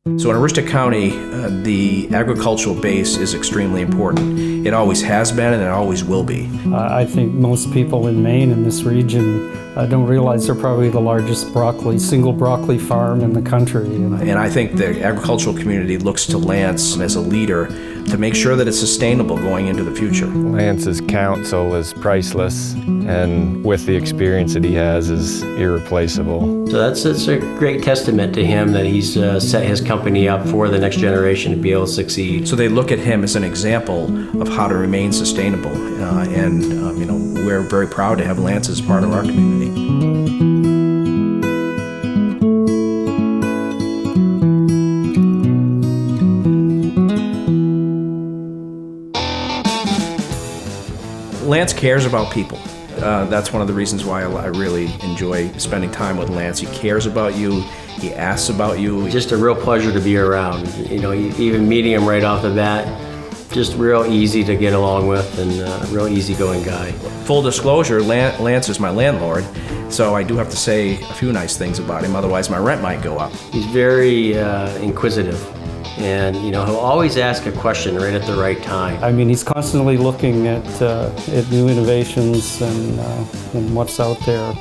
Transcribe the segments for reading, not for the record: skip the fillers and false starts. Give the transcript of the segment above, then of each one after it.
So in Aroostook County, the agricultural base is extremely important. It always has been and it always will be. I think most people in Maine in this region don't realize they're probably the largest single broccoli farm in the country. And I think the agricultural community looks to Lance as a leader to make sure that it's sustainable going into the future. Lance's counsel is priceless, and with the experience that he has is irreplaceable. So that's a great testament to him that he's set his company up for the next generation to be able to succeed. So they look at him as an example of how to remain sustainable, and we're very proud to have Lance as part of our community. Lance cares about people. That's one of the reasons why I really enjoy spending time with Lance. He cares about you. He asks about you. Just a real pleasure to be around. Even meeting him right off the bat, just real easy to get along with and a real easygoing guy. Full disclosure, Lance is my landlord, so I do have to say a few nice things about him, otherwise my rent might go up. He's very inquisitive. And he'll always ask a question right at the right time. I mean, he's constantly looking at new innovations and what's out there.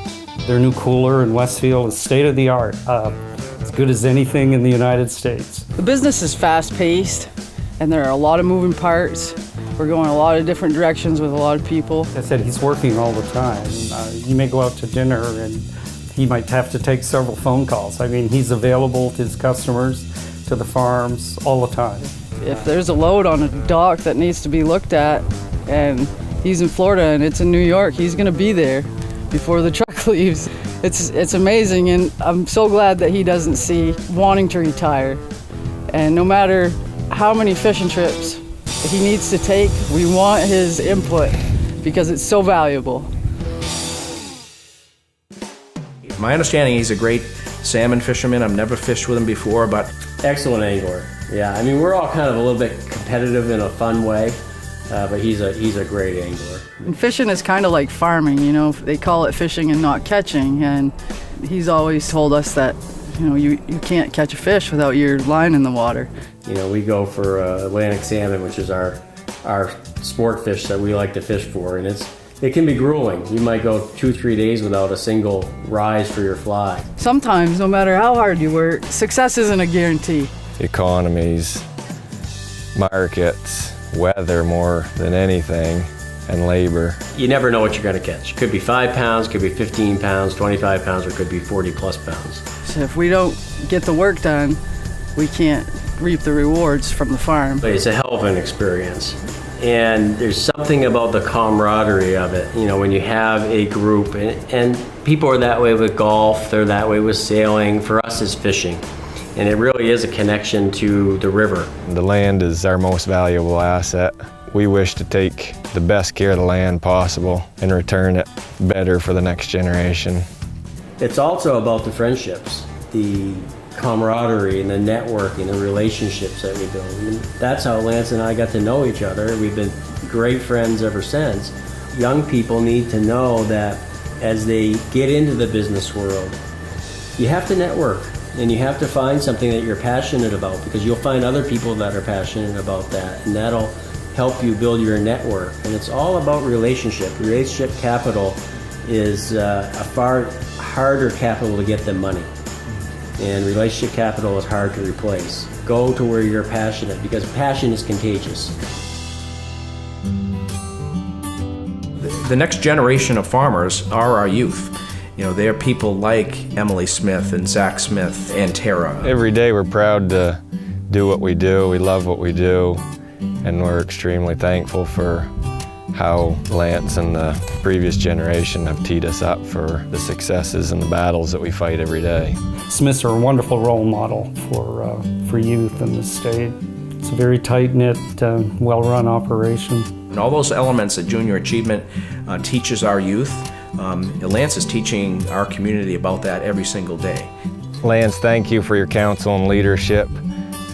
Their new cooler in Westfield is state of the art, as good as anything in the United States. The business is fast-paced, and there are a lot of moving parts. We're going a lot of different directions with a lot of people. I said he's working all the time. You may go out to dinner and he might have to take several phone calls. I mean, he's available to his customers, to the farms, all the time. If there's a load on a dock that needs to be looked at, and he's in Florida and it's in New York, he's gonna be there before the truck leaves. It's amazing, and I'm so glad that he doesn't see wanting to retire. And no matter how many fishing trips he needs to take, we want his input because it's so valuable. My understanding, he's a great salmon fisherman. I've never fished with him before, but Excellent angler. Yeah, I mean, we're all kind of a little bit competitive in a fun way, but he's a great angler. And fishing is kind of like farming, they call it fishing and not catching, and he's always told us that, you can't catch a fish without your line in the water. We go for Atlantic salmon, which is our sport fish that we like to fish for, and it can be grueling. You might go 2-3 days without a single rise for your fly. Sometimes, no matter how hard you work, success isn't a guarantee. Economies, markets, weather more than anything, and labor. You never know what you're going to catch. Could be 5 pounds, could be 15 pounds, 25 pounds, or could be 40 plus pounds. So if we don't get the work done, we can't reap the rewards from the farm. But it's a hell of an experience. And there's something about the camaraderie of it, when you have a group, and people are that way with golf, they're that way with sailing. For us, it's fishing. And it really is a connection to the river. The land is our most valuable asset. We wish to take the best care of the land possible and return it better for the next generation. It's also about the friendships, the camaraderie and the networking, the relationships that we build. And that's how Lance and I got to know each other. We've been great friends ever since. Young people need to know that as they get into the business world, you have to network and you have to find something that you're passionate about, because you'll find other people that are passionate about that, and that'll help you build your network. And it's all about relationship. Relationship capital is a far harder capital to get than money. And relationship capital is hard to replace. Go to where you're passionate, because passion is contagious. the next generation of farmers are our youth. They are people like Emily Smith and Zach Smith and Tara. Every day we're proud to do what we do. We love what we do, and we're extremely thankful for how Lance and the previous generation have teed us up for the successes and the battles that we fight every day. Smiths are a wonderful role model for youth in the state. It's a very tight-knit, well-run operation. And all those elements that Junior Achievement teaches our youth, Lance is teaching our community about that every single day. Lance, thank you for your counsel and leadership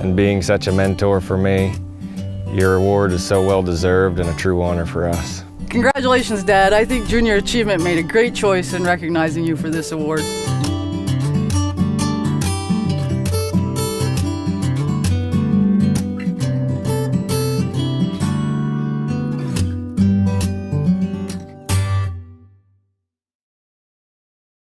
and being such a mentor for me. Your award is so well-deserved and a true honor for us. Congratulations, Dad. I think Junior Achievement made a great choice in recognizing you for this award.